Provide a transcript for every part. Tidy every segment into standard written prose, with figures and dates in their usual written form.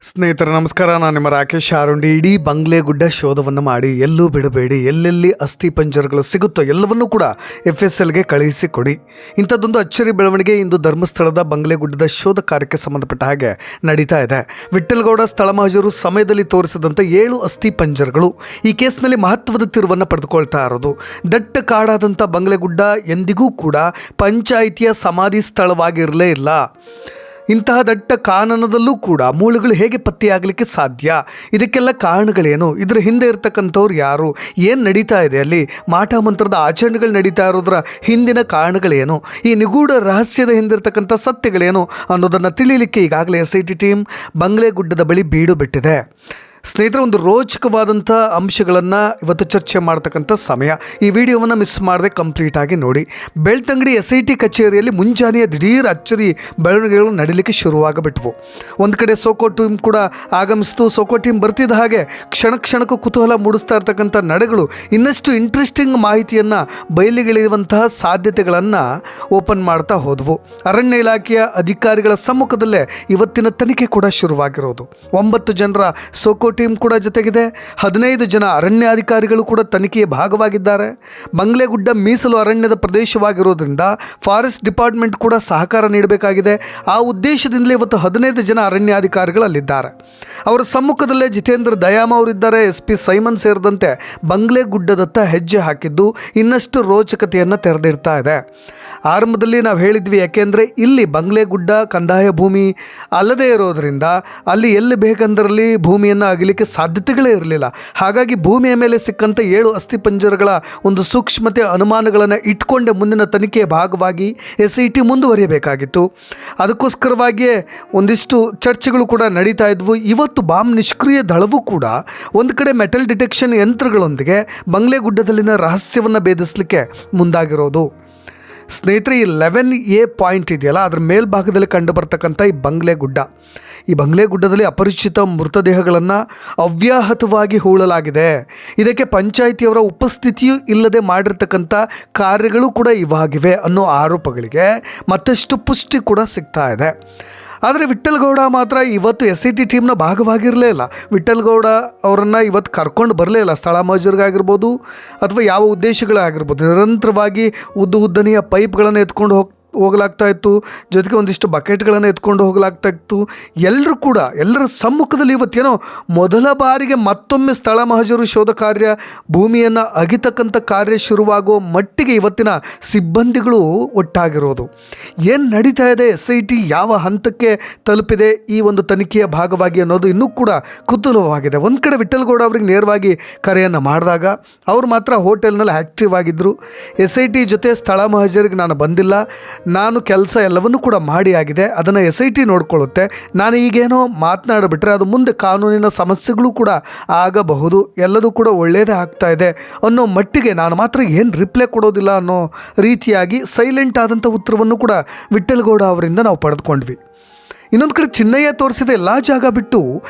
ಸ್ನೇಹಿತರೆ ನಮಸ್ಕಾರ. ನಾನು ನಿಮ್ಮ ರಾಕೇಶ್ ಆರುಂಡಿ. ಇಡೀ ಬಂಗ್ಲೆಗುಡ್ಡ ಶೋಧವನ್ನು ಮಾಡಿ ಎಲ್ಲೂ ಬಿಡಬೇಡಿ, ಎಲ್ಲೆಲ್ಲಿ ಅಸ್ಥಿ ಪಂಜರಗಳು ಸಿಗುತ್ತೋ ಎಲ್ಲವನ್ನೂ ಕೂಡ FSLಗೆ ಕಳುಹಿಸಿಕೊಡಿ. ಇಂಥದ್ದೊಂದು ಅಚ್ಚರಿ ಬೆಳವಣಿಗೆ ಇಂದು ಧರ್ಮಸ್ಥಳದ ಬಂಗ್ಲೆಗುಡ್ಡದ ಶೋಧ ಕಾರ್ಯಕ್ಕೆ ಸಂಬಂಧಪಟ್ಟ ಹಾಗೆ ನಡೀತಾ ಇದೆ. ವಿಠ್ಠಲಗೌಡ ಸ್ಥಳ ಮಹಜರು ಸಮಯದಲ್ಲಿ ತೋರಿಸಿದಂಥ 7 ಅಸ್ಥಿ ಪಂಜರಗಳು ಈ ಕೇಸ್ನಲ್ಲಿ ಮಹತ್ವದ ತಿರುವನ್ನು ಪಡೆದುಕೊಳ್ತಾ ಇರೋದು. ದಟ್ಟ ಕಾಡಾದಂಥ ಬಂಗ್ಲೆಗುಡ್ಡ ಎಂದಿಗೂ ಕೂಡ ಪಂಚಾಯಿತಿಯ ಸಮಾಧಿ ಸ್ಥಳವಾಗಿರಲೇ ಇಲ್ಲ. ಇಂತಹ ದಟ್ಟ ಕಾನನದಲ್ಲೂ ಕೂಡ ಮೂಳೆಗಳು ಹೇಗೆ ಪತ್ತೆಯಾಗಲಿಕ್ಕೆ ಸಾಧ್ಯ? ಇದಕ್ಕೆಲ್ಲ ಕಾರಣಗಳೇನು? ಇದರ ಹಿಂದೆ ಇರ್ತಕ್ಕಂಥವ್ರು ಯಾರು? ಏನು ನಡೀತಾ ಇದೆ ಅಲ್ಲಿ? ಮಾಟ ಮಂತ್ರದ ಆಚರಣೆಗಳು ನಡೀತಾ ಇರೋದರ ಹಿಂದಿನ ಕಾರಣಗಳೇನು? ಈ ನಿಗೂಢ ರಹಸ್ಯದ ಹಿಂದಿರ್ತಕ್ಕಂಥ ಸತ್ಯಗಳೇನು ಅನ್ನೋದನ್ನು ತಿಳಿಯಲಿಕ್ಕೆ ಈಗಾಗಲೇ SIT ಟೀಮ್ ಬಂಗ್ಲೆಗುಡ್ಡದ ಬಳಿ ಬೀಡು ಬಿಟ್ಟಿದೆ. ಸ್ನೇಹಿತರೆ, ಒಂದು ರೋಚಕವಾದಂಥ ಅಂಶಗಳನ್ನು ಇವತ್ತು ಚರ್ಚೆ ಮಾಡ್ತಕ್ಕಂಥ ಸಮಯ. ಈ ವಿಡಿಯೋವನ್ನು ಮಿಸ್ ಮಾಡದೆ ಕಂಪ್ಲೀಟಾಗಿ ನೋಡಿ. ಬೆಳ್ತಂಗಡಿ SIT ಕಚೇರಿಯಲ್ಲಿ ಮುಂಜಾನೆಯ ದಿಢೀರ್ ಅಚ್ಚರಿ ಬೆಳವಣಿಗೆಗಳು ನಡೀಲಿಕ್ಕೆ ಶುರುವಾಗಬಿಟ್ವು. ಒಂದು ಕಡೆ ಸೋಕೋ ಟೀಮ್ ಕೂಡ ಆಗಮಿಸಿತು. ಸೋಕೋ ಟೀಮ್ ಬರ್ತಿದ್ದ ಹಾಗೆ ಕ್ಷಣಕ್ಕೂ ಕುತೂಹಲ ಮೂಡಿಸ್ತಾ ಇರ್ತಕ್ಕಂಥ ನಡೆಗಳು ಇನ್ನಷ್ಟು ಇಂಟ್ರೆಸ್ಟಿಂಗ್ ಮಾಹಿತಿಯನ್ನು ಬಯಲಿಗೆಳೆಯುವಂತಹ ಸಾಧ್ಯತೆಗಳನ್ನು ಓಪನ್ ಮಾಡ್ತಾ ಹೋದವು. ಅರಣ್ಯ ಇಲಾಖೆಯ ಅಧಿಕಾರಿಗಳ ಸಮ್ಮುಖದಲ್ಲೇ ಇವತ್ತಿನ ತನಿಖೆ ಕೂಡ ಶುರುವಾಗಿರೋದು. 9 ಜನರ ಸೋಕೋ ಟೀಮ್ ಕೂಡ ಜೊತೆಗಿದೆ. 15 ಜನ ಅರಣ್ಯಾಧಿಕಾರಿಗಳು ಕೂಡ ತನಿಖೆಯ ಭಾಗವಾಗಿದ್ದಾರೆ. ಬಂಗ್ಲೆಗುಡ್ಡ ಮೀಸಲು ಅರಣ್ಯದ ಪ್ರದೇಶವಾಗಿರೋದ್ರಿಂದ ಫಾರೆಸ್ಟ್ ಡಿಪಾರ್ಟ್ಮೆಂಟ್ ಕೂಡ ಸಹಕಾರ ನೀಡಬೇಕಾಗಿದೆ. ಆ ಉದ್ದೇಶದಿಂದಲೇ ಇವತ್ತು 15 ಜನ ಅರಣ್ಯಾಧಿಕಾರಿಗಳಲ್ಲಿದ್ದಾರೆ. ಅವರ ಸಮ್ಮುಖದಲ್ಲೇ ಜಿತೇಂದ್ರ ದಯಾಮ ಅವರಿದ್ದಾರೆ. SP ಸೈಮನ್ ಸೇರಿದಂತೆ ಬಂಗ್ಲೆಗುಡ್ಡದತ್ತ ಹೆಜ್ಜೆ ಹಾಕಿದ್ದು ಇನ್ನಷ್ಟು ರೋಚಕತೆಯನ್ನು ತೆರೆದಿಡ್ತಾ ಇದೆ. ಆರಂಭದಲ್ಲಿ ನಾವು ಹೇಳಿದ್ವಿ, ಯಾಕೆಂದರೆ ಇಲ್ಲಿ ಬಂಗ್ಲೆಗುಡ್ಡ ಕಂದಾಯ ಭೂಮಿ ಅಲ್ಲದೇ ಇರೋದರಿಂದ ಅಲ್ಲಿ ಎಲ್ಲಿ ಬೇಕಂದರಲ್ಲಿ ಭೂಮಿಯನ್ನು ಅಗಲಿಕ್ಕೆ ಸಾಧ್ಯತೆಗಳೇ ಇರಲಿಲ್ಲ. ಹಾಗಾಗಿ ಭೂಮಿಯ ಮೇಲೆ ಸಿಕ್ಕಂಥ 7 ಅಸ್ಥಿಪಂಜರಗಳ ಒಂದು ಸೂಕ್ಷ್ಮತೆ ಅನುಮಾನಗಳನ್ನು ಇಟ್ಕೊಂಡೆ ಮುಂದಿನ ತನಿಖೆಯ ಭಾಗವಾಗಿ SIT ಮುಂದುವರಿಯಬೇಕಾಗಿತ್ತು. ಅದಕ್ಕೋಸ್ಕರವಾಗಿಯೇ ಒಂದಿಷ್ಟು ಚರ್ಚೆಗಳು ಕೂಡ ನಡೀತಾ ಇದ್ವು. ಇವತ್ತು ಬಾಂಬ್ ನಿಷ್ಕ್ರಿಯ ದಳವೂ ಕೂಡ ಒಂದು ಕಡೆ ಮೆಟಲ್ ಡಿಟೆಕ್ಷನ್ ಯಂತ್ರಗಳೊಂದಿಗೆ ಬಂಗ್ಲೆಗುಡ್ಡದಲ್ಲಿನ ರಹಸ್ಯವನ್ನು ಭೇದಿಸಲಿಕ್ಕೆ ಮುಂದಾಗಿರೋದು. ಸ್ನೇಹಿತರೆ, ಈ 11A ಪಾಯಿಂಟ್ ಇದೆಯಲ್ಲ, ಅದರ ಮೇಲ್ಭಾಗದಲ್ಲಿ ಕಂಡು ಬರ್ತಕ್ಕಂಥ ಈ ಬಂಗ್ಲೆಗುಡ್ಡದಲ್ಲಿ ಅಪರಿಚಿತ ಮೃತದೇಹಗಳನ್ನು ಅವ್ಯಾಹತವಾಗಿ ಹೂಳಲಾಗಿದೆ. ಇದಕ್ಕೆ ಪಂಚಾಯಿತಿಯವರ ಉಪಸ್ಥಿತಿಯೂ ಇಲ್ಲದೆ ಮಾಡಿರ್ತಕ್ಕಂಥ ಕಾರ್ಯಗಳು ಕೂಡ ಇವಾಗಿವೆ ಅನ್ನೋ ಆರೋಪಗಳಿಗೆ ಮತ್ತಷ್ಟು ಪುಷ್ಟಿ ಕೂಡ ಸಿಗ್ತಾ ಇದೆ. ಆದರೆ ವಿಠ್ಠಲಗೌಡ ಮಾತ್ರ ಇವತ್ತು SIT ಟೀಮ್ನ ಭಾಗವಾಗಿರಲೇ ಇಲ್ಲ. ವಿಠ್ಠಲಗೌಡ ಅವರನ್ನು ಇವತ್ತು ಕರ್ಕೊಂಡು ಬರಲೇ ಇಲ್ಲ. ಸ್ಥಳ ಮಹಜರಿಗಾಗಿರ್ಬೋದು ಅಥವಾ ಯಾವ ಉದ್ದೇಶಗಳಾಗಿರ್ಬೋದು, ನಿರಂತರವಾಗಿ ಉದ್ದನೆಯ ಪೈಪ್ಗಳನ್ನು ಎತ್ಕೊಂಡು ಹೋಗಲಾಗ್ತಾ ಇತ್ತು. ಜೊತೆಗೆ ಒಂದಿಷ್ಟು ಬಕೆಟ್ಗಳನ್ನು ಎತ್ಕೊಂಡು ಹೋಗಲಾಗ್ತಾ ಇತ್ತು. ಎಲ್ಲರ ಸಮ್ಮುಖದಲ್ಲಿ ಇವತ್ತೇನೋ ಮೊದಲ ಬಾರಿಗೆ ಮತ್ತೊಮ್ಮೆ ಸ್ಥಳ ಮಹಜರು ಶೋಧ ಕಾರ್ಯ, ಭೂಮಿಯನ್ನು ಅಗಿತಕ್ಕಂಥ ಕಾರ್ಯ ಶುರುವಾಗುವ ಮಟ್ಟಿಗೆ ಇವತ್ತಿನ ಸಿಬ್ಬಂದಿಗಳು ಒಟ್ಟಾಗಿರೋದು. ಏನು ನಡೀತಾ ಇದೆ, SIT ಯಾವ ಹಂತಕ್ಕೆ ತಲುಪಿದೆ ಈ ಒಂದು ತನಿಖೆಯ ಭಾಗವಾಗಿ ಅನ್ನೋದು ಇನ್ನೂ ಕೂಡ ಕುತೂಹಲವಾಗಿದೆ. ಒಂದು ಕಡೆ ವಿಠ್ಠಲಗೌಡ ಅವ್ರಿಗೆ ನೇರವಾಗಿ ಕರೆಯನ್ನು ಮಾಡಿದಾಗ ಅವರು ಮಾತ್ರ ಹೋಟೆಲ್ನಲ್ಲಿ ಆ್ಯಕ್ಟಿವ್ ಆಗಿದ್ದರು. SIT ಜೊತೆ ಸ್ಥಳ ಮಹಜರಿಗೆ ನಾನು ಬಂದಿಲ್ಲ, ನಾನು ಕೆಲಸ ಎಲ್ಲವನ್ನೂ ಕೂಡ ಮಾಡಿ ಆಗಿದೆ, ಅದನ್ನು SIT ನೋಡ್ಕೊಳ್ಳುತ್ತೆ, ನಾನು ಈಗೇನೋ ಮಾತನಾಡಿಬಿಟ್ರೆ ಅದು ಮುಂದೆ ಕಾನೂನಿನ ಸಮಸ್ಯೆಗಳು ಕೂಡ ಆಗಬಹುದು, ಎಲ್ಲದೂ ಕೂಡ ಒಳ್ಳೆಯದೇ ಆಗ್ತಾ ಇದೆ ಅನ್ನೋ ಮಟ್ಟಿಗೆ ನಾನು ಮಾತ್ರ ಏನು ರಿಪ್ಲೈ ಕೊಡೋದಿಲ್ಲ ಅನ್ನೋ ರೀತಿಯಾಗಿ ಸೈಲೆಂಟ್ ಆದಂಥ ಉತ್ತರವನ್ನು ಕೂಡ ವಿಠ್ಠಲಗೌಡ ಅವರಿಂದ ನಾವು ಪಡೆದುಕೊಂಡ್ವಿ. ಇನ್ನೊಂದು ಕಡೆ ಚಿನ್ನಯ್ಯ ತೋರಿಸಿದ ಎಲ್ಲ ಜಾಗ ಬಿಟ್ಟು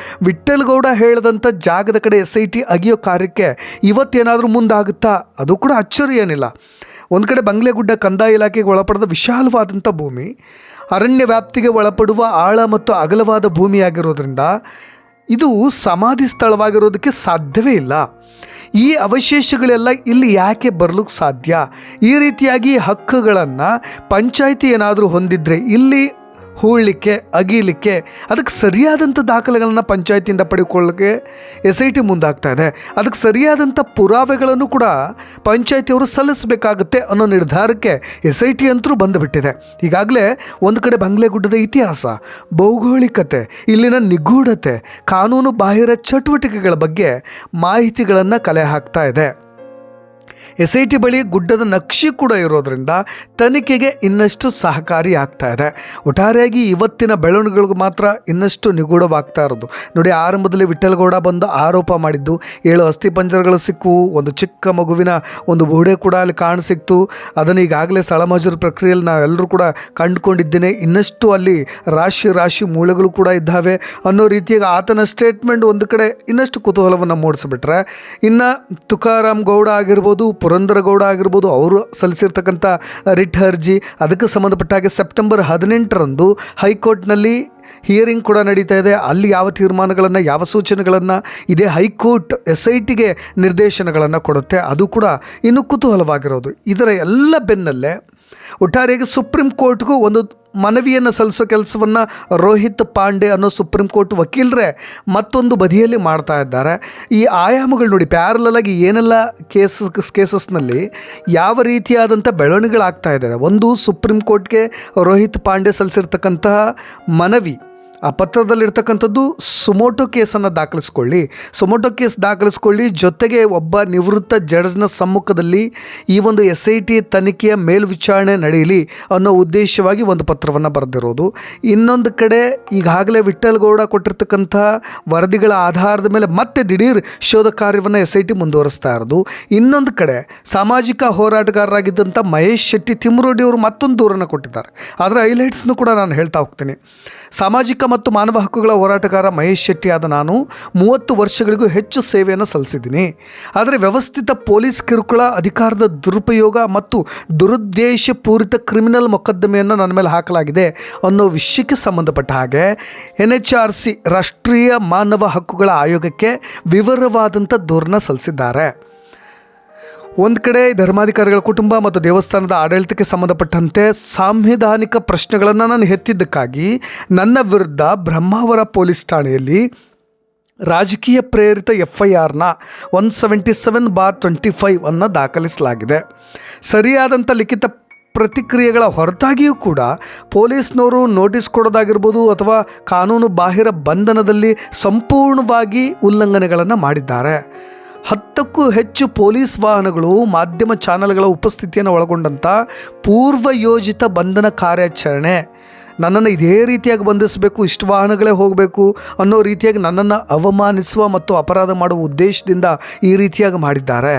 ವಿಠ್ಠಲಗೌಡ ಹೇಳಿದಂಥ ಜಾಗದ ಕಡೆ SIT ಅಗಿಯೋ ಕಾರ್ಯಕ್ಕೆ ಇವತ್ತೇನಾದರೂ ಮುಂದಾಗುತ್ತಾ? ಅದು ಕೂಡ ಅಚ್ಚರಿ ಏನಿಲ್ಲ. ಒಂದು ಕಡೆ ಬಂಗ್ಲೆಗುಡ್ಡ ಕಂದಾಯ ಇಲಾಖೆಗೆ ಒಳಪಡದ ವಿಶಾಲವಾದಂಥ ಭೂಮಿ, ಅರಣ್ಯ ವ್ಯಾಪ್ತಿಗೆ ಒಳಪಡುವ ಆಳ ಮತ್ತು ಅಗಲವಾದ ಭೂಮಿಯಾಗಿರೋದ್ರಿಂದ ಇದು ಸಮಾಧಿ ಸ್ಥಳವಾಗಿರೋದಕ್ಕೆ ಸಾಧ್ಯವೇ ಇಲ್ಲ. ಈ ಅವಶೇಷಗಳೆಲ್ಲ ಇಲ್ಲಿ ಯಾಕೆ ಬರಲಿಕ್ಕೆ ಸಾಧ್ಯ? ಈ ರೀತಿಯಾಗಿ ಹಕ್ಕುಗಳನ್ನು ಪಂಚಾಯಿತಿ ಏನಾದರೂ ಹೊಂದಿದ್ರೆ ಇಲ್ಲಿ ಹೂಳಲಿಕ್ಕೆ, ಅಗೀಲಿಕ್ಕೆ ಅದಕ್ಕೆ ಸರಿಯಾದಂಥ ದಾಖಲೆಗಳನ್ನು ಪಂಚಾಯತಿಯಿಂದ ಪಡೆದುಕೊಳ್ಳೋಕ್ಕೆ SIT ಮುಂದಾಗ್ತಾ ಇದೆ. ಅದಕ್ಕೆ ಸರಿಯಾದಂಥ ಪುರಾವೆಗಳನ್ನು ಕೂಡ ಪಂಚಾಯತಿಯವರು ಸಲ್ಲಿಸಬೇಕಾಗುತ್ತೆ ಅನ್ನೋ ನಿರ್ಧಾರಕ್ಕೆ SIT ಅಂತರೂ ಬಂದುಬಿಟ್ಟಿದೆ. ಈಗಾಗಲೇ ಒಂದು ಕಡೆ ಬಂಗ್ಲೆಗುಡ್ಡದ ಇತಿಹಾಸ, ಭೌಗೋಳಿಕತೆ, ಇಲ್ಲಿನ ನಿಗೂಢತೆ, ಕಾನೂನು ಬಾಹಿರ ಚಟುವಟಿಕೆಗಳ ಬಗ್ಗೆ ಮಾಹಿತಿಗಳನ್ನು ಕಲೆ ಹಾಕ್ತಾ ಇದೆ. SIT ಬಳಿ ಗುಡ್ಡದ ನಕ್ಷೆ ಕೂಡ ಇರೋದರಿಂದ ತನಿಖೆಗೆ ಇನ್ನಷ್ಟು ಸಹಕಾರಿ ಆಗ್ತಾ ಇದೆ. ಒಟ್ಟಾರೆಯಾಗಿ ಇವತ್ತಿನ ಬೆಳವಣಿಗೆಗಳು ಮಾತ್ರ ಇನ್ನಷ್ಟು ನಿಗೂಢವಾಗ್ತಾ ಇರೋದು. ನೋಡಿ, ಆರಂಭದಲ್ಲಿ ವಿಠ್ಠಲಗೌಡ ಬಂದು ಆರೋಪ ಮಾಡಿದ್ದು 7 ಅಸ್ಥಿಪಂಜರಗಳು ಸಿಕ್ಕು, ಒಂದು ಚಿಕ್ಕ ಮಗುವಿನ ಒಂದು ಬುಡೆ ಕೂಡ ಅಲ್ಲಿ ಕಾಣಸಿಕ್ತು. ಅದನ್ನು ಈಗಾಗಲೇ ಸ್ಥಳ ಮಹಜರು ಪ್ರಕ್ರಿಯೆಯಲ್ಲಿ ನಾವೆಲ್ಲರೂ ಕೂಡ ಕಂಡುಕೊಂಡಿದ್ದೇನೆ. ಇನ್ನಷ್ಟು ಅಲ್ಲಿ ರಾಶಿ ಮೂಳೆಗಳು ಕೂಡ ಇದ್ದಾವೆ ಅನ್ನೋ ರೀತಿಯಾಗಿ ಆತನ ಸ್ಟೇಟ್ಮೆಂಟ್ ಒಂದು ಕಡೆ ಇನ್ನಷ್ಟು ಕುತೂಹಲವನ್ನು ಮೂಡಿಸಿಬಿಟ್ರೆ, ಇನ್ನು ತುಕಾರಾಮ್ ಗೌಡ ಆಗಿರ್ಬೋದು, ಪುರಂದರಗೌಡ ಆಗಿರ್ಬೋದು, ಅವರು ಸಲ್ಲಿಸಿರ್ತಕ್ಕಂಥ ರಿಟ್ ಅರ್ಜಿ, ಅದಕ್ಕೆ ಸಂಬಂಧಪಟ್ಟ ಹಾಗೆ ಸೆಪ್ಟೆಂಬರ್ 18ರಂದು ಹೈಕೋರ್ಟ್ನಲ್ಲಿ ಹಿಯರಿಂಗ್ ಕೂಡ ನಡೀತಾ ಇದೆ. ಅಲ್ಲಿ ಯಾವ ತೀರ್ಮಾನಗಳನ್ನು, ಯಾವ ಸೂಚನೆಗಳನ್ನು ಇದೇ ಹೈಕೋರ್ಟ್ SITಗೆ ನಿರ್ದೇಶನಗಳನ್ನು ಕೊಡುತ್ತೆ, ಅದು ಕೂಡ ಇನ್ನೂ ಕುತೂಹಲವಾಗಿರೋದು. ಇದರ ಎಲ್ಲ ಬೆನ್ನಲ್ಲೇ ಒಟ್ಟಾರೆಯಾಗಿ ಸುಪ್ರೀಂ ಕೋರ್ಟ್ಗೂ ಒಂದು ಮನವಿಯನ್ನು ಸಲ್ಲಿಸೋ ಕೆಲಸವನ್ನು ರೋಹಿತ್ ಪಾಂಡೆ ಅನ್ನೋ ಸುಪ್ರೀಂ ಕೋರ್ಟ್ ವಕೀಲರೇ ಮತ್ತೊಂದು ಬದಿಯಲ್ಲಿ ಮಾಡ್ತಾ ಇದ್ದಾರೆ. ಈ ಆಯಾಮಗಳು ನೋಡಿ, ಪ್ಯಾರಲಾಗಿ ಏನೆಲ್ಲ ಕೇಸಸ್ನಲ್ಲಿ ಯಾವ ರೀತಿಯಾದಂಥ ಬೆಳವಣಿಗೆಗಳಾಗ್ತಾ ಇದ್ದಾರೆ. ಒಂದು, ಸುಪ್ರೀಂ ಕೋರ್ಟ್ಗೆ ರೋಹಿತ್ ಪಾಂಡೆ ಸಲ್ಲಿಸಿರ್ತಕ್ಕಂತಹ ಮನವಿ, ಆ ಪತ್ರದಲ್ಲಿರ್ತಕ್ಕಂಥದ್ದು ಸುಮೋಟೋ ಕೇಸನ್ನು ದಾಖಲಿಸ್ಕೊಳ್ಳಿ, ಜೊತೆಗೆ ಒಬ್ಬ ನಿವೃತ್ತ ಜಡ್ಜ್ನ ಸಮ್ಮುಖದಲ್ಲಿ ಈ ಒಂದು SIT ತನಿಖೆಯ ಮೇಲ್ವಿಚಾರಣೆ ನಡೆಯಲಿ ಅನ್ನೋ ಉದ್ದೇಶವಾಗಿ ಒಂದು ಪತ್ರವನ್ನು ಬರೆದಿರೋದು. ಇನ್ನೊಂದು ಕಡೆ ಈಗಾಗಲೇ ವಿಠ್ಠಲ್ಗೌಡ ಕೊಟ್ಟಿರ್ತಕ್ಕಂಥ ವರದಿಗಳ ಆಧಾರದ ಮೇಲೆ ಮತ್ತೆ ದಿಢೀರ್ ಶೋಧ ಕಾರ್ಯವನ್ನು SIT ಮುಂದುವರಿಸ್ತಾ ಇರೋದು. ಇನ್ನೊಂದು ಕಡೆ ಸಾಮಾಜಿಕ ಹೋರಾಟಗಾರರಾಗಿದ್ದಂಥ ಮಹೇಶ್ ಶೆಟ್ಟಿ ತಿಮ್ಮರೋಡಿ ಅವರು ಮತ್ತೊಂದು ದೂರನ್ನು ಕೊಟ್ಟಿದ್ದಾರೆ. ಅದರ ಹೈಲೈಟ್ಸ್ನು ಕೂಡ ನಾನು ಹೇಳ್ತಾ ಹೋಗ್ತೀನಿ. ಸಾಮಾಜಿಕ ಮತ್ತು ಮಾನವ ಹಕ್ಕುಗಳ ಹೋರಾಟಗಾರ ಮಹೇಶ್ ಶೆಟ್ಟಿ ಆದ ನಾನು 30 ವರ್ಷಗಳಿಗೂ ಹೆಚ್ಚು ಸೇವೆಯನ್ನು ಸಲ್ಲಿಸಿದ್ದೀನಿ. ಆದರೆ ವ್ಯವಸ್ಥಿತ ಪೊಲೀಸ್ ಕಿರುಕುಳ, ಅಧಿಕಾರದ ದುರುಪಯೋಗ ಮತ್ತು ದುರುದ್ದೇಶಪೂರಿತ ಕ್ರಿಮಿನಲ್ ಮೊಕದ್ದಮೆಯನ್ನು ನನ್ನ ಮೇಲೆ ಹಾಕಲಾಗಿದೆ ಅನ್ನೋ ವಿಷಯಕ್ಕೆ ಸಂಬಂಧಪಟ್ಟ ಹಾಗೆ NHRC ರಾಷ್ಟ್ರೀಯ ಮಾನವ ಹಕ್ಕುಗಳ ಆಯೋಗಕ್ಕೆ ವಿವರವಾದಂಥ ದೂರನ್ನು ಸಲ್ಲಿಸಿದ್ದಾರೆ. ಒಂದು ಕಡೆ ಧರ್ಮಾಧಿಕಾರಿಗಳ ಕುಟುಂಬ ಮತ್ತು ದೇವಸ್ಥಾನದ ಆಡಳಿತಕ್ಕೆ ಸಂಬಂಧಪಟ್ಟಂತೆ ಸಾಂವಿಧಾನಿಕ ಪ್ರಶ್ನೆಗಳನ್ನು ನಾನು ಎತ್ತಿದ್ದಕ್ಕಾಗಿ ನನ್ನ ವಿರುದ್ಧ ಬ್ರಹ್ಮಾವರ ಪೊಲೀಸ್ ಠಾಣೆಯಲ್ಲಿ ರಾಜಕೀಯ ಪ್ರೇರಿತ FIRನ 177/25 ಅನ್ನು ದಾಖಲಿಸಲಾಗಿದೆ. ಸರಿಯಾದಂಥ ಲಿಖಿತ ಪ್ರತಿಕ್ರಿಯೆಗಳ ಹೊರತಾಗಿಯೂ ಕೂಡ ಪೊಲೀಸ್ನವರು ನೋಟಿಸ್ ಕೊಡೋದಾಗಿರ್ಬೋದು ಅಥವಾ ಕಾನೂನು ಬಾಹಿರ ಬಂಧನದಲ್ಲಿ ಸಂಪೂರ್ಣವಾಗಿ ಉಲ್ಲಂಘನೆಗಳನ್ನು ಮಾಡಿದ್ದಾರೆ. 10ಕ್ಕೂ ಹೆಚ್ಚು ಪೊಲೀಸ್ ವಾಹನಗಳು, ಮಾಧ್ಯಮ ಚಾನಲ್ಗಳ ಉಪಸ್ಥಿತಿಯನ್ನು ಒಳಗೊಂಡಂಥ ಪೂರ್ವಯೋಜಿತ ಬಂಧನ ಕಾರ್ಯಾಚರಣೆ, ನನ್ನನ್ನು ಇದೇ ರೀತಿಯಾಗಿ ಬಂಧಿಸಬೇಕು, ಇಷ್ಟು ವಾಹನಗಳೇ ಹೋಗಬೇಕು ಅನ್ನೋ ರೀತಿಯಾಗಿ ನನ್ನನ್ನು ಅವಮಾನಿಸುವ ಮತ್ತು ಅಪರಾಧ ಮಾಡುವ ಉದ್ದೇಶದಿಂದ ಈ ರೀತಿಯಾಗಿ ಮಾಡಿದ್ದಾರೆ.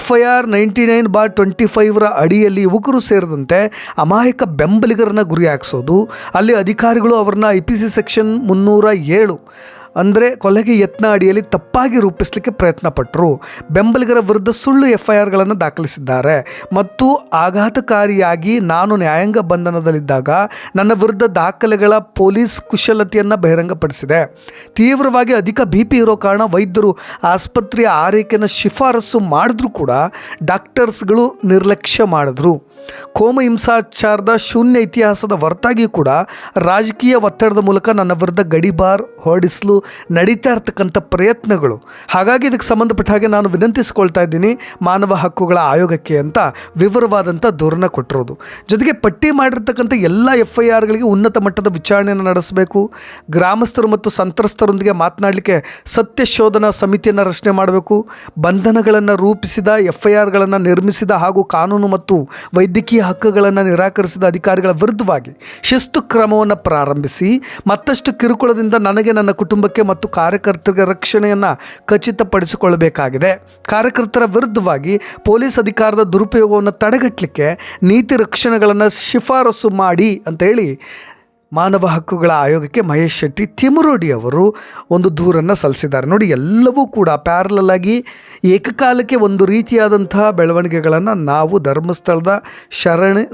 FIR 99/25ರ ಅಡಿಯಲ್ಲಿ ಯುವಕರು ಸೇರಿದಂತೆ ಅಮಾಯಕ ಬೆಂಬಲಿಗರನ್ನು ಗುರಿ ಹಾಕಿಸೋದು, ಅಲ್ಲಿ ಅಧಿಕಾರಿಗಳು ಅವರನ್ನ IPC ಸೆಕ್ಷನ್ 307 ಅಂದರೆ ಕೊಲೆಗೆ ಯತ್ನ ಅಡಿಯಲ್ಲಿ ತಪ್ಪಾಗಿ ರೂಪಿಸಲಿಕ್ಕೆ ಪ್ರಯತ್ನಪಟ್ಟರು. ಬೆಂಬಲಿಗರ ವಿರುದ್ಧ ಸುಳ್ಳು FIRಗಳನ್ನು ದಾಖಲಿಸಿದ್ದಾರೆ ಮತ್ತು ಆಘಾತಕಾರಿಯಾಗಿ ನಾನು ನ್ಯಾಯಾಂಗ ಬಂಧನದಲ್ಲಿದ್ದಾಗ ನನ್ನ ವಿರುದ್ಧ ದಾಖಲೆಗಳ ಪೊಲೀಸ್ ಕುಶಲತೆಯನ್ನು ಬಹಿರಂಗಪಡಿಸಿದೆ. ತೀವ್ರವಾಗಿ ಅಧಿಕ BP ಇರೋ ಕಾರಣ ವೈದ್ಯರು ಆಸ್ಪತ್ರೆಯ ಆರೈಕೆಯನ್ನು ಶಿಫಾರಸು ಮಾಡಿದ್ರೂ ಕೂಡ ಡಾಕ್ಟರ್ಸ್ಗಳು ನಿರ್ಲಕ್ಷ್ಯ ಮಾಡಿದ್ರು. ಕೋಮ ಹಿಂಸಾಚಾರದ ಶೂನ್ಯ ಇತಿಹಾಸದ ಹೊರತಾಗಿಯೂ ಕೂಡ ರಾಜಕೀಯ ಒತ್ತಡದ ಮೂಲಕ ನನ್ನ ವಿರುದ್ಧ ಗಡಿಬಾರ್ ಹೊರಡಿಸಲು ನಡೀತಾ ಇರ್ತಕ್ಕಂಥ ಪ್ರಯತ್ನಗಳು. ಹಾಗಾಗಿ ಇದಕ್ಕೆ ಸಂಬಂಧಪಟ್ಟ ಹಾಗೆ ನಾನು ವಿನಂತಿಸಿಕೊಳ್ತಾ ಇದ್ದೀನಿ ಮಾನವ ಹಕ್ಕುಗಳ ಆಯೋಗಕ್ಕೆ ಅಂತ ವಿವರವಾದಂಥ ದೂರನ್ನು ಕೊಟ್ಟಿರೋದು. ಜೊತೆಗೆ ಪಟ್ಟಿ ಮಾಡಿರ್ತಕ್ಕಂಥ ಎಲ್ಲ FIRಗಳಿಗೆ ಉನ್ನತ ಮಟ್ಟದ ವಿಚಾರಣೆಯನ್ನು ನಡೆಸಬೇಕು. ಗ್ರಾಮಸ್ಥರು ಮತ್ತು ಸಂತ್ರಸ್ತರೊಂದಿಗೆ ಮಾತನಾಡಲಿಕ್ಕೆ ಸತ್ಯ ಶೋಧನಾ ಸಮಿತಿಯನ್ನು ರಚನೆ ಮಾಡಬೇಕು. ಬಂಧನಗಳನ್ನು ರೂಪಿಸಿದ, FIRಗಳನ್ನು ನಿರ್ಮಿಸಿದ ಹಾಗೂ ಕಾನೂನು ಮತ್ತು ವೈದ್ಯಕೀಯ ಹಕ್ಕುಗಳನ್ನು ನಿರಾಕರಿಸಿದ ಅಧಿಕಾರಿಗಳ ವಿರುದ್ಧವಾಗಿ ಶಿಸ್ತು ಕ್ರಮವನ್ನು ಪ್ರಾರಂಭಿಸಿ ಮತ್ತಷ್ಟು ಕಿರುಕುಳದಿಂದ ನನಗೆ, ನನ್ನ ಕುಟುಂಬಕ್ಕೆ ಮತ್ತು ಕಾರ್ಯಕರ್ತರಿಗೆ ರಕ್ಷಣೆಯನ್ನು ಖಚಿತಪಡಿಸಿಕೊಳ್ಳಬೇಕಾಗಿದೆ. ಕಾರ್ಯಕರ್ತರ ವಿರುದ್ಧವಾಗಿ ಪೊಲೀಸ್ ಅಧಿಕಾರದ ದುರುಪಯೋಗವನ್ನು ತಡೆಗಟ್ಟಲಿಕ್ಕೆ ನೀತಿ ರಕ್ಷಣೆಗಳನ್ನು ಶಿಫಾರಸು ಮಾಡಿ ಅಂತ ಹೇಳಿ ಮಾನವ ಹಕ್ಕುಗಳ ಆಯೋಗಕ್ಕೆ ಮಹೇಶ್ ಶೆಟ್ಟಿ ತಿಮ್ಮರೋಡಿ ಅವರು ಒಂದು ದೂರನ್ನು ಸಲ್ಲಿಸಿದ್ದಾರೆ. ನೋಡಿ, ಎಲ್ಲವೂ ಕೂಡ ಪ್ಯಾರಲಲ್ ಆಗಿ ಏಕಕಾಲಕ್ಕೆ ಒಂದು ರೀತಿಯಾದಂತಹ ಬೆಳವಣಿಗೆಗಳನ್ನು ನಾವು ಧರ್ಮಸ್ಥಳದ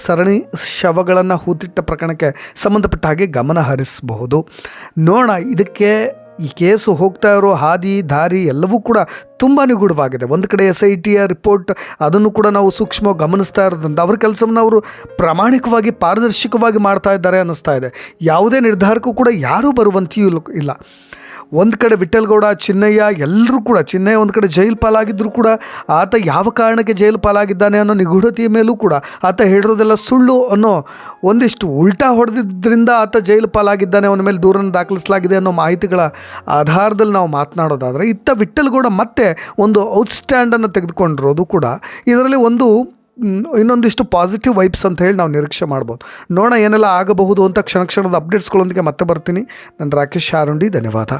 ಸರಣಿ ಶವಗಳನ್ನು ಹೂತಿಟ್ಟ ಪ್ರಕರಣಕ್ಕೆ ಸಂಬಂಧಪಟ್ಟ ಹಾಗೆ ಗಮನ ಹರಿಸಬಹುದು. ನೋಡೋಣ, ಇದಕ್ಕೆ ಈ ಕೇಸು ಹೋಗ್ತಾ ಇರೋ ಹಾದಿ ದಾರಿ ಎಲ್ಲವೂ ಕೂಡ ತುಂಬ ನಿಗೂಢವಾಗಿದೆ. ಒಂದು ಕಡೆ SITಯ ರಿಪೋರ್ಟ್, ಅದನ್ನು ಕೂಡ ನಾವು ಸೂಕ್ಷ್ಮವಾಗಿ ಗಮನಿಸ್ತಾ ಇರೋದ್ರಿಂದ ಅವ್ರ ಕೆಲಸವನ್ನು ಅವರು ಪ್ರಾಮಾಣಿಕವಾಗಿ, ಪಾರದರ್ಶಕವಾಗಿ ಮಾಡ್ತಾ ಇದ್ದಾರೆ ಅನ್ನಿಸ್ತಾ ಇದೆ. ಯಾವುದೇ ನಿರ್ಧಾರಕ್ಕೂ ಕೂಡ ಯಾರೂ ಬರುವಂತೆಯೂ ಇಲ್ಲ. ಒಂದು ಕಡೆ ವಿಠ್ಠಲ್ಗೌಡ, ಚಿನ್ನಯ್ಯ ಎಲ್ಲರೂ ಕೂಡ, ಚಿನ್ನಯ್ಯ ಒಂದು ಕಡೆ ಜೈಲು ಪಾಲಾಗಿದ್ದರೂ ಕೂಡ ಆತ ಯಾವ ಕಾರಣಕ್ಕೆ ಜೈಲು ಪಾಲಾಗಿದ್ದಾನೆ ಅನ್ನೋ ನಿಗೂಢತೆಯ ಮೇಲೂ ಕೂಡ ಆತ ಹೇಳಿರೋದೆಲ್ಲ ಸುಳ್ಳು ಅನ್ನೋ ಒಂದಿಷ್ಟು ಉಲ್ಟಾ ಹೊಡೆದಿದ್ದರಿಂದ ಆತ ಜೈಲು ಪಾಲಾಗಿದ್ದಾನೆ, ಅವನ ಮೇಲೆ ದೂರನ್ನು ದಾಖಲಿಸಲಾಗಿದೆ ಅನ್ನೋ ಮಾಹಿತಿಗಳ ಆಧಾರದಲ್ಲಿ ನಾವು ಮಾತನಾಡೋದಾದರೆ, ಇತ್ತ ವಿಠ್ಠಲ್ಗೌಡ ಮತ್ತೆ ಒಂದು ಔಟ್ಸ್ಟ್ಯಾಂಡನ್ನು ತೆಗೆದುಕೊಂಡಿರೋದು ಕೂಡ ಇದರಲ್ಲಿ ಒಂದು ಇನ್ನೊಂದಿಷ್ಟು ಪಾಸಿಟಿವ್ ವೈಬ್ಸ್ ಅಂತ ಹೇಳಿ ನಾವು ನಿರೀಕ್ಷೆ ಮಾಡ್ಬೋದು. ನೋಡೋಣ ಏನೆಲ್ಲ ಆಗಬಹುದು ಅಂತ ಕ್ಷಣದ ಅಪ್ಡೇಟ್ಸ್ಗಳೊಂದಿಗೆ ಮತ್ತೆ ಬರ್ತೀನಿ. ನಾನು ರಾಕೇಶ್ ಶಾರುಂಡಿ, ಧನ್ಯವಾದ.